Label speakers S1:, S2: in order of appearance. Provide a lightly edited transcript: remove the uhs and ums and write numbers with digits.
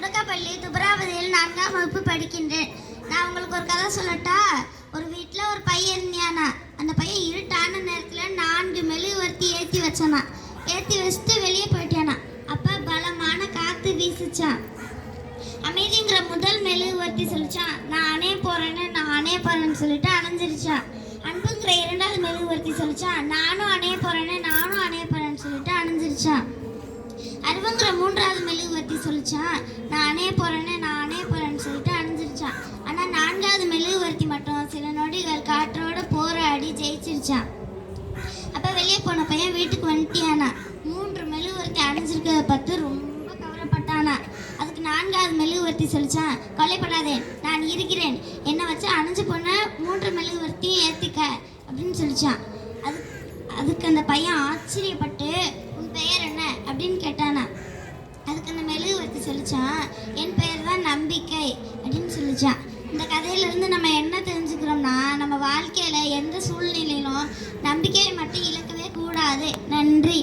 S1: துடக்கப்பள்ளி துபராவதியில் 4ஆம் வகுப்பு படிக்கின்றேன். நான் உங்களுக்கு ஒரு கதை சொல்லட்டா? ஒரு வீட்டில் ஒரு பையன் இருந்தானா. அந்த பையன் இருட்டான நேரத்தில் 4 மெழுகுவர்த்தி ஏற்றி வச்சானா. ஏற்றி வச்சுட்டு வெளியே போயிட்டானா. அப்போ பலமான காற்று வீசிச்சான். அமைதிங்கிற முதல் மெழுகுவர்த்தி சொல்லிச்சான், நானே போறேன்னு சொல்லிட்டு அணைஞ்சிருச்சான். அன்புங்கிற 2வது மெழுகுவர்த்தி சொல்லிச்சான், நானும் அணைய போறேன்னு சொல்லிட்டு அணைஞ்சிருச்சான். அறிவுங்கிற 3வது மெழுகுவர்த்தி சொல்லிச்சான், நான் அணைய போறேன்னு சொல்லிட்டு அணைஞ்சிருச்சான். ஆனா 4வது மெழுகுவர்த்தி மட்டும் சில நொடிகள் காற்றோட போராடி ஜெயிச்சிருச்சான். அப்ப வெளியே போன பையன் வீட்டுக்கு வந்துட்டியானா. 3 மெழுகுவர்த்தி அணைஞ்சிருக்கிறத பார்த்து ரொம்ப கவலைப்பட்டானா. அதுக்கு 4வது மெழுகுவர்த்தி சொல்லிச்சான், கவலைப்படாதே, நான் இருக்கிறேன், என்னை வச்சு அணைஞ்சு போன 3 மெழுகுவர்த்தியும் ஏத்திக்க அப்படின்னு சொல்லிச்சான். அதுக்கு அந்த பையன் ஆச்சரியப்பட்டு, உன் பெயர் என்ன அப்படின்னு கேட்டானா. அதுக்கு அந்த மெழுகுவர்த்தி சொல்லிச்சான், என் பெயர் தான் நம்பிக்கை அப்படின்னு சொல்லிச்சான். இந்த கதையிலேருந்து நம்ம என்ன தெரிஞ்சுக்கிறோம்னா, நம்ம வாழ்க்கையில் எந்த சூழ்நிலையிலும் நம்பிக்கையை மட்டும் இழக்கவே கூடாது. நன்றி.